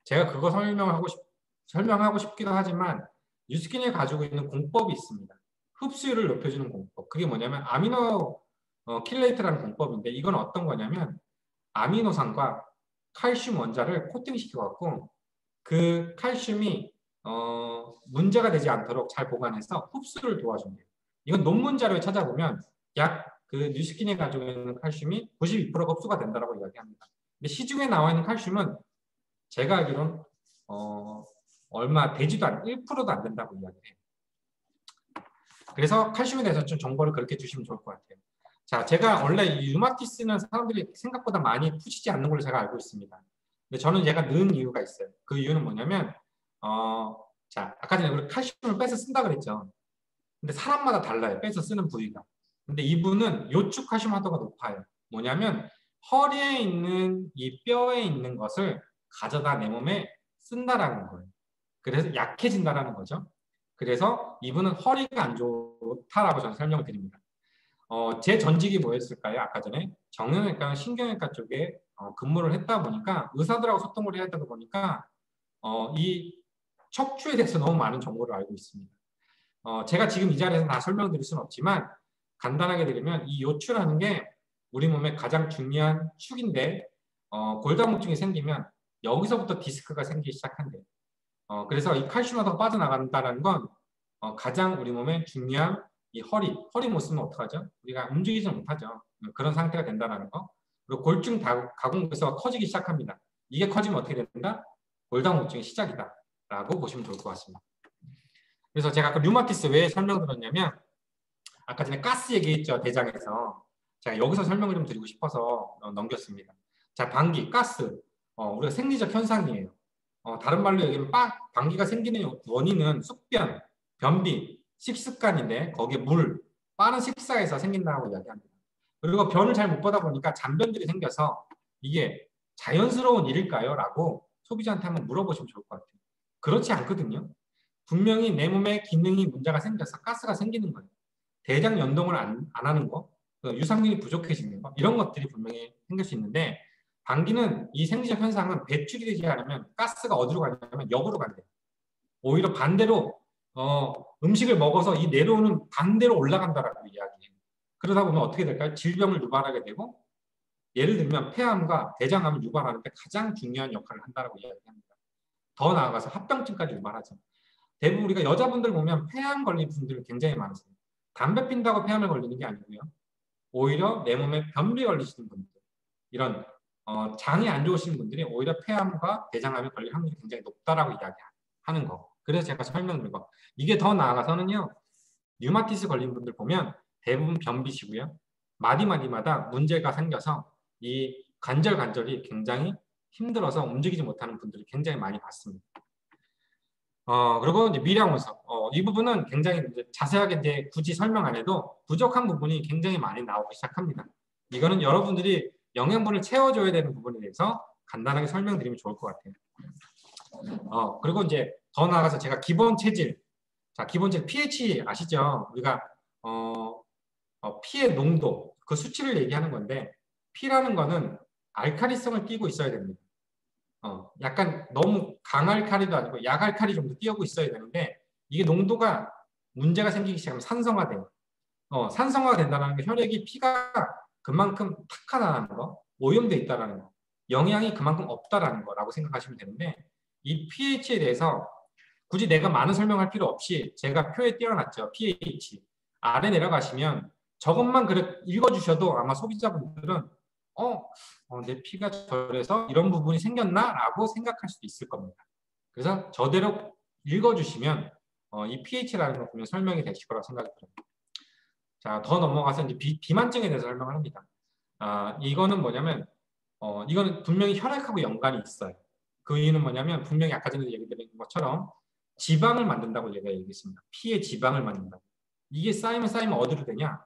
제가 그거 설명하고 싶기도 하지만 뉴스킨이 가지고 있는 공법이 있습니다. 흡수율을 높여주는 공법. 그게 뭐냐면 아미노 킬레이트라는 공법인데 이건 어떤 거냐면 아미노산과 칼슘 원자를 코팅시켜갖고 그 칼슘이 문제가 되지 않도록 잘 보관해서 흡수를 도와준대요. 이건 논문 자료에 찾아보면 약 그 뉴스킨이 가지고 있는 칼슘이 92%가 흡수가 된다고 이야기합니다. 근데 시중에 나와 있는 칼슘은 제가 알기로는 얼마 되지도 않 1%도 안 된다고 이야기해요. 그래서 칼슘에 대해서 좀 정보를 그렇게 주시면 좋을 것 같아요. 자, 제가 원래 이 류마티스는 사람들이 생각보다 많이 푸시지 않는 걸로 제가 알고 있습니다. 근데 저는 얘가 는 이유가 있어요. 그 이유는 뭐냐면 자, 아까 전에 우리 칼슘을 빼서 쓴다 그랬죠. 근데 사람마다 달라요. 빼서 쓰는 부위가. 근데 이분은 요축 칼슘 화도가 높아요. 뭐냐면 허리에 있는 이 뼈에 있는 것을 가져다 내 몸에 쓴다라는 거예요. 그래서 약해진다라는 거죠. 그래서 이분은 허리가 안 좋다라고 저는 설명을 드립니다. 제 전직이 뭐였을까요? 아까 전에 정형외과, 신경외과 쪽에 근무를 했다 보니까 의사들하고 소통을 해야 되다 보니까 이 척추에 대해서 너무 많은 정보를 알고 있습니다. 제가 지금 이 자리에서 다 설명드릴 수는 없지만 간단하게 드리면 이 요추라는 게 우리 몸의 가장 중요한 축인데 골다공증이 생기면 여기서부터 디스크가 생기기 시작한대요. 그래서 이 칼슘 화도가 빠져나간다는 건 가장 우리 몸에 중요한 이 허리 못 쓰면 어떡하죠? 우리가 움직이지 못하죠. 그런 상태가 된다는 거. 그리고 골중 가공에서 커지기 시작합니다. 이게 커지면 어떻게 된다? 골다공증의 시작이다 라고 보시면 좋을 것 같습니다. 그래서 제가 아까 류마티스 왜 설명드렸냐면 아까 전에 가스 얘기했죠. 대장에서. 제가 여기서 설명을 좀 드리고 싶어서 넘겼습니다. 자, 방기, 가스. 우리가 생리적 현상이에요. 다른 말로 얘기하면 방기가 생기는 원인은 숙변, 변비, 식습관인데 거기에 물, 빠른 식사에서 생긴다고 이야기합니다. 그리고 변을 잘 못 보다 보니까 잔변들이 생겨서 이게 자연스러운 일일까요? 라고 소비자한테 한번 물어보시면 좋을 것 같아요. 그렇지 않거든요. 분명히 내 몸에 기능이 문제가 생겨서 가스가 생기는 거예요. 대장 연동을 안 하는 거, 유산균이 부족해지는 거, 이런 것들이 분명히 생길 수 있는데 방기는 이 생리적 현상은 배출이 되지 않으면 가스가 어디로 가냐면 역으로 간대요. 오히려 반대로 음식을 먹어서 이 내려오는 반대로 올라간다라고 이야기해요. 그러다 보면 어떻게 될까요? 질병을 유발하게 되고 예를 들면 폐암과 대장암을 유발하는데 가장 중요한 역할을 한다고 이야기합니다. 더 나아가서 합병증까지 유발하죠. 대부분 우리가 여자분들 보면 폐암 걸린 분들 굉장히 많으세요. 담배 핀다고 폐암을 걸리는 게 아니고요. 오히려 내 몸에 변비 걸리시는 분들, 이런 장이 안 좋으신 분들이 오히려 폐암과 대장암에 걸릴 확률이 굉장히 높다라고 이야기하는 거. 그래서 제가 설명드린 거. 이게 더 나아가서는요. 류마티스 걸린 분들 보면 대부분 변비시고요. 마디마디마다 문제가 생겨서 이 관절이 굉장히 힘들어서 움직이지 못하는 분들이 굉장히 많이 봤습니다. 그리고 이제 미량원석. 이 부분은 굉장히 이제 자세하게 이제 굳이 설명 안 해도 부족한 부분이 굉장히 많이 나오기 시작합니다. 이거는 여러분들이 영양분을 채워줘야 되는 부분에 대해서 간단하게 설명드리면 좋을 것 같아요. 그리고 이제 더 나아가서 제가 기본 체질. 자, 기본 체질 pH 아시죠? 우리가 P의 농도, 그 수치를 얘기하는 건데 P라는 거는 알카리성을 띠고 있어야 됩니다. 약간 너무 강알칼리도 아니고 약알칼리 정도 띄우고 있어야 되는데 이게 농도가 문제가 생기기 시작하면 산성화돼요. 산성화가 된다는 게 혈액이 피가 그만큼 탁하다는 거, 오염돼 있다는 거, 영양이 그만큼 없다라는 거라고 생각하시면 되는데 이 pH에 대해서 굳이 내가 많은 설명할 필요 없이 제가 표에 띄워놨죠. pH. 아래 내려가시면 저것만 읽어주셔도 아마 소비자분들은 내 피가 저래서 이런 부분이 생겼나? 라고 생각할 수도 있을 겁니다. 그래서 저대로 읽어주시면 이 pH라는 거 보면 설명이 되실 거라고 생각이 들어요. 자, 더 넘어가서 이제 비만증에 대해서 설명을 합니다. 이거는 뭐냐면 이거는 분명히 혈액하고 연관이 있어요. 그 이유는 뭐냐면 분명히 아까 전에 얘기 드린 것처럼 지방을 만든다고 제가 얘기했습니다. 피에 지방을 만든다고. 이게 쌓이면 어디로 되냐?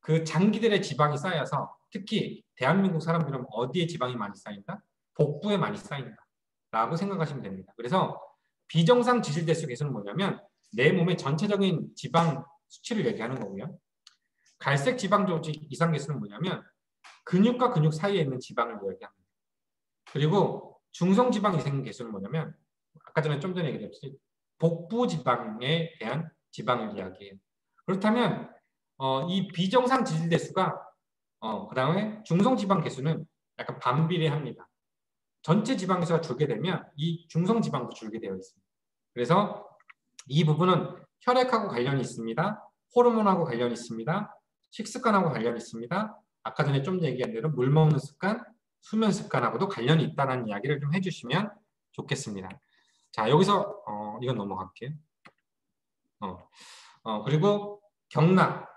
그 장기들의 지방이 쌓여서 특히 대한민국 사람들은 어디에 지방이 많이 쌓인다? 복부에 많이 쌓인다. 라고 생각하시면 됩니다. 그래서 비정상 지질대수 계수는 뭐냐면 내 몸의 전체적인 지방 수치를 얘기하는 거고요. 갈색 지방 조직 이상 계수는 뭐냐면 근육과 근육 사이에 있는 지방을 얘기합니다. 그리고 중성 지방 이상 계수는 뭐냐면 아까 좀 전에 얘기했듯이 복부 지방에 대한 지방을 이야기해요. 그렇다면 이 비정상 지질대수가 그 다음에 중성지방 개수는 약간 반비례합니다. 전체 지방개수가 줄게 되면 이 중성지방도 줄게 되어 있습니다. 그래서 이 부분은 혈액하고 관련이 있습니다. 호르몬하고 관련이 있습니다. 식습관하고 관련이 있습니다. 아까 전에 좀 얘기한 대로 물 먹는 습관, 수면 습관하고도 관련이 있다는 이야기를 좀 해주시면 좋겠습니다. 자, 여기서 이건 넘어갈게요. 그리고 경락.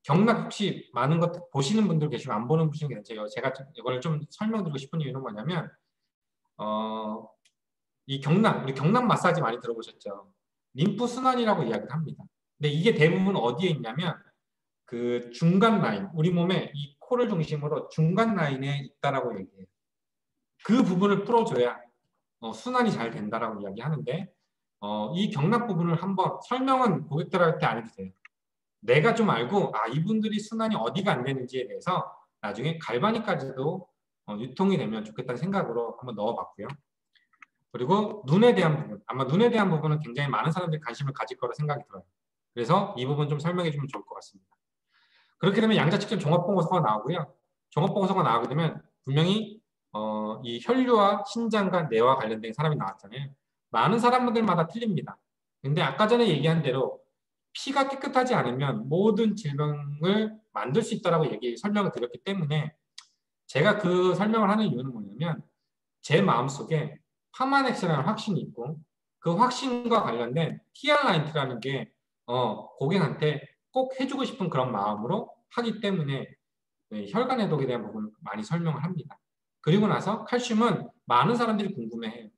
경락 혹시 많은 것 보시는 분들 계시면 안 보는 분이 계세요. 제가 이걸 좀 설명드리고 싶은 이유는 뭐냐면 이 경락, 우리 경락 마사지 많이 들어보셨죠? 림프 순환이라고 이야기를 합니다. 근데 이게 대부분 어디에 있냐면 그 중간 라인, 우리 몸에 이 코를 중심으로 중간 라인에 있다라고 얘기해요. 그 부분을 풀어줘야 순환이 잘 된다라고 이야기하는데 이 경락 부분을 한번 설명은 고객들한테 안 해도 돼요. 내가 좀 알고 이분들이 순환이 어디가 안 되는지에 대해서 나중에 갈바닉까지도 유통이 되면 좋겠다는 생각으로 한번 넣어봤고요. 그리고 눈에 대한 부분, 아마 눈에 대한 부분은 굉장히 많은 사람들이 관심을 가질 거라 생각이 들어요. 그래서 이 부분 좀 설명해 주면 좋을 것 같습니다. 그렇게 되면 양자측정 종합봉오소가 나오고요. 종합봉오소가 나오게 되면 분명히 이 혈류와 신장과 뇌와 관련된 사람이 나왔잖아요. 많은 사람들마다 틀립니다. 근데 아까 전에 얘기한 대로 피가 깨끗하지 않으면 모든 질병을 만들 수 있다라고 설명을 드렸기 때문에 제가 그 설명을 하는 이유는 뭐냐면 제 마음속에 파마넥스라는 확신이 있고 그 확신과 관련된 TR라인트라는 게 고객한테 꼭 해주고 싶은 그런 마음으로 하기 때문에 혈관 해독에 대한 부분을 많이 설명을 합니다. 그리고 나서 칼슘은 많은 사람들이 궁금해해요.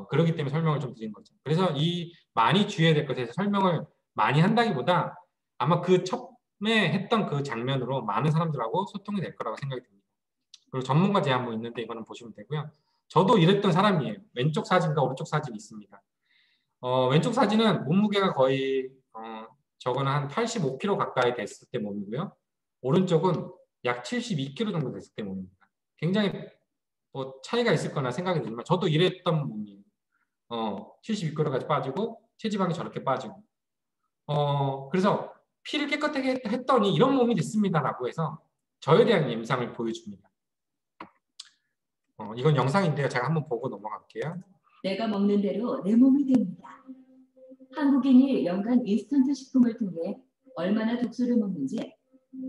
그렇기 때문에 설명을 좀 드린 거죠. 그래서 이 많이 주의해야 될 것에 대해서 설명을 많이 한다기보다 아마 그 처음에 했던 그 장면으로 많은 사람들하고 소통이 될 거라고 생각이 듭니다. 그리고 전문가 제안 뭐 있는데 이거는 보시면 되고요. 저도 이랬던 사람이에요. 왼쪽 사진과 오른쪽 사진이 있습니다. 왼쪽 사진은 몸무게가 거의 저거는 한 85kg 가까이 됐을 때 몸이고요. 오른쪽은 약 72kg 정도 됐을 때 몸입니다. 굉장히 뭐 차이가 있을 거나 생각이 들지만 저도 이랬던 몸이에요. 72kg까지 빠지고 체지방이 저렇게 빠지고 그래서 피를 깨끗하게 했더니 이런 몸이 됐습니다라고 해서 저에 대한 임상을 보여줍니다. 이건 영상인데요. 제가 한번 보고 넘어갈게요. 내가 먹는 대로 내 몸이 됩니다. 한국인이 연간 인스턴트 식품을 통해 얼마나 독소를 먹는지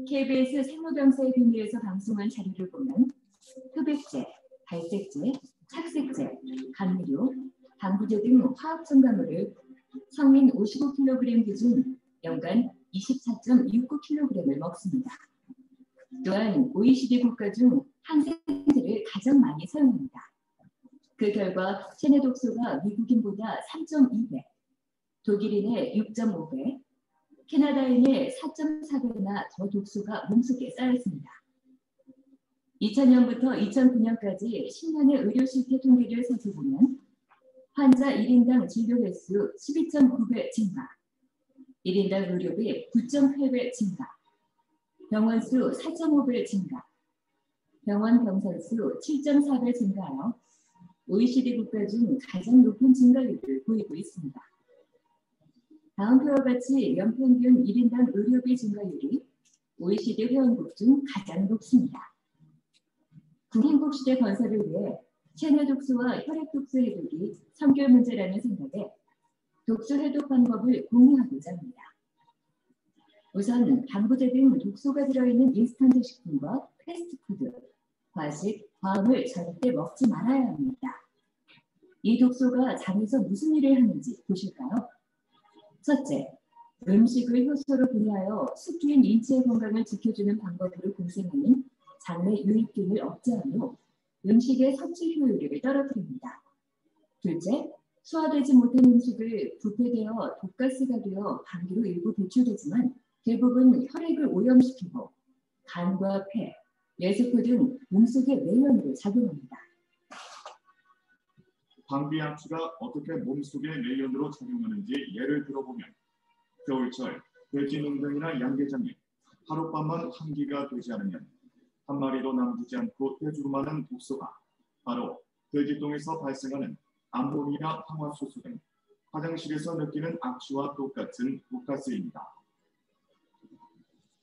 KBS 생로병사의 비밀에서 방송한 자료를 보면 흡액제, 발색제, 착색제, 감미료, 방부제 등 화학 첨가물을 성인 55kg 기준 연간 24.69kg을 먹습니다. 또한 OECD 국가 중 항생제를 가장 많이 사용합니다. 그 결과 체내 독소가 미국인보다 3.2배, 독일인의 6.5배, 캐나다인의 4.4배나 더 독소가 몸속에 쌓였습니다. 2000년부터 2009년까지 10년의 의료 실태 통계를 살펴보면 환자 1인당 진료 횟수 12.9배 증가, 1인당 의료비 9.8배 증가, 병원 수 4.5배 증가, 병원 병상 수 7.4배 증가하여 OECD 국가 중 가장 높은 증가율을 보이고 있습니다. 다음 표와 같이 연평균 1인당 의료비 증가율이 OECD 회원국 중 가장 높습니다. 국민국시대 건설을 위해 체내 독소와 혈액 독소 해독이 선결 문제라는 생각에 독소 해독 방법을 공유하고자 합니다. 우선 방부제 등 독소가 들어있는 인스턴트 식품과 패스트푸드, 과식, 과음을 절대 먹지 말아야 합니다. 이 독소가 장에서 무슨 일을 하는지 보실까요? 첫째, 음식을 효소로 분해하여 숙주인 인체의 건강을 지켜주는 방법으로 공생하는 장내 유입균을 억제하며 음식의 섭취 효율을 떨어뜨립니다. 둘째, 소화되지 못한 음식을 부패되어 독가스가 되어 방귀로 일부 배출되지만 대부분 혈액을 오염시키고 간과 폐, 뇌세포 등 몸속의 내면으로 작용합니다. 방비약수가 어떻게 몸속의 내연으로 작용하는지 예를 들어보면 겨울철 돼지 농장이나 양계장에 하룻밤만 환기가 되지 않으면 한 마리도 남기지 않고 떼주로 많은 독소가 바로 돼지똥에서 발생하는 암모니아 황화수소 등 화장실에서 느끼는 악취와 똑같은 독가스입니다.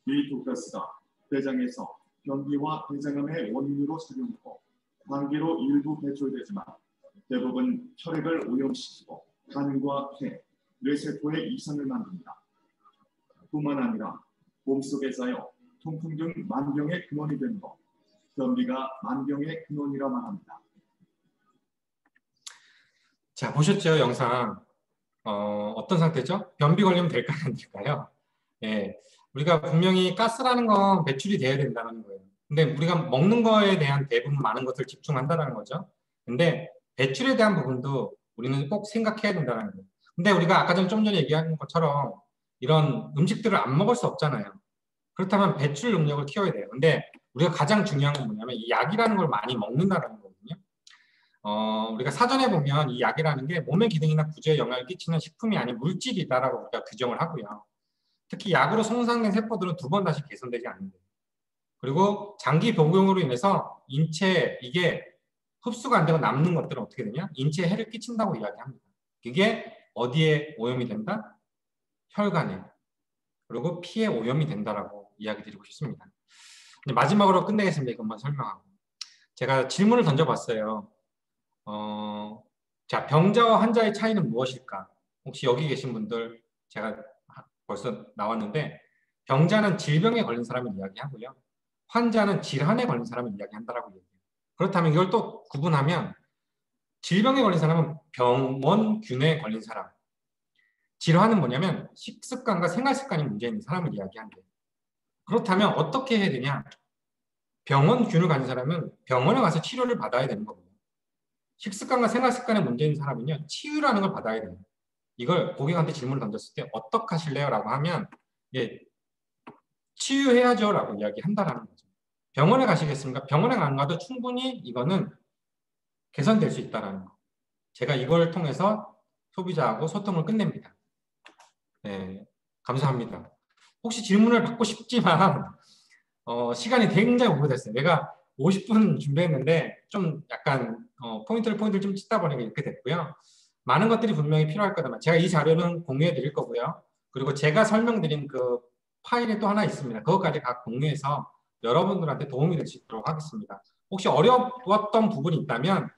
이 두 가스가 대장에서 변비와 대장암의 원인으로 작용하고 단기로 일부 배출되지만 대부분 혈액을 오염시키고 간과 폐, 뇌세포에 이상을 만듭니다. 뿐만 아니라 몸속에 쌓여 통풍 등 만병의 근원이 되는 것, 변비가 만병의 근원이라 말합니다. 자, 보셨죠? 영상. 어떤 상태죠? 변비 걸리면 될까요? 안 될까요? 예, 우리가 분명히 가스라는 건 배출이 돼야 된다는 거예요. 근데 우리가 먹는 거에 대한 대부분 많은 것을 집중한다는 거죠. 근데 배출에 대한 부분도 우리는 꼭 생각해야 된다는 거예요. 근데 우리가 아까 좀 전에 얘기한 것처럼 이런 음식들을 안 먹을 수 없잖아요. 그렇다면 배출 능력을 키워야 돼요. 근데 우리가 가장 중요한 건 뭐냐면 이 약이라는 걸 많이 먹는다는 거거든요. 우리가 사전에 보면 이 약이라는 게 몸의 기능이나 구조에 영향을 끼치는 식품이 아닌 물질이다라고 우리가 규정을 하고요. 특히 약으로 손상된 세포들은 두 번 다시 개선되지 않는데요. 그리고 장기 복용으로 인해서 인체에 이게 흡수가 안 되고 남는 것들은 어떻게 되냐? 인체에 해를 끼친다고 이야기합니다. 이게 어디에 오염이 된다? 혈관에. 그리고 피에 오염이 된다라고 이야기 드리고 싶습니다. 마지막으로 끝내겠습니다. 이것만 설명하고. 제가 질문을 던져봤어요. 자, 병자와 환자의 차이는 무엇일까? 혹시 여기 계신 분들 제가 벌써 나왔는데 병자는 질병에 걸린 사람을 이야기하고요. 환자는 질환에 걸린 사람을 이야기한다라고 얘기해요. 그렇다면 이걸 또 구분하면 질병에 걸린 사람은 병원균에 걸린 사람, 질환은 뭐냐면 식습관과 생활습관이 문제 있는 사람을 이야기한대요. 그렇다면 어떻게 해야 되냐? 병원균을 가진 사람은 병원에 가서 치료를 받아야 되는 거거든요. 식습관과 생활습관에 문제 있는 사람은요, 치유라는 걸 받아야 돼요. 이걸 고객한테 질문을 던졌을 때 어떻게 하실래요? 라고 하면 예, 치유해야죠 라고 이야기한다라는 거죠. 병원에 가시겠습니까? 병원에 안 가도 충분히 이거는 개선될 수 있다는 거. 제가 이걸 통해서 소비자하고 소통을 끝냅니다. 네, 감사합니다. 혹시 질문을 받고 싶지만 시간이 굉장히 오래됐어요. 내가 50분 준비했는데 좀 약간 포인트를 좀 찍다 보니까 이렇게 됐고요. 많은 것들이 분명히 필요할 거다만 제가 이 자료는 공유해 드릴 거고요. 그리고 제가 설명드린 그 파일이 또 하나 있습니다. 그것까지 다 공유해서 여러분들한테 도움이 될 수 있도록 하겠습니다. 혹시 어려웠던 부분이 있다면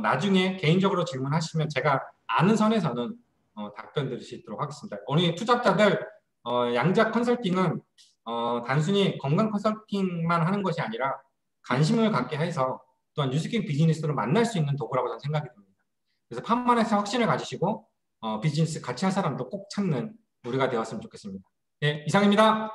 나중에 개인적으로 질문하시면 제가 아는 선에서는 답변 드릴 수 있도록 하겠습니다. 오늘 투자자들 양자 컨설팅은 단순히 건강 컨설팅만 하는 것이 아니라 관심을 갖게 해서 또한 뉴스킹 비즈니스로 만날 수 있는 도구라고 저는 생각이 듭니다. 그래서 판만에서 확신을 가지시고 비즈니스 같이 할 사람도 꼭 찾는 우리가 되었으면 좋겠습니다. 네, 이상입니다.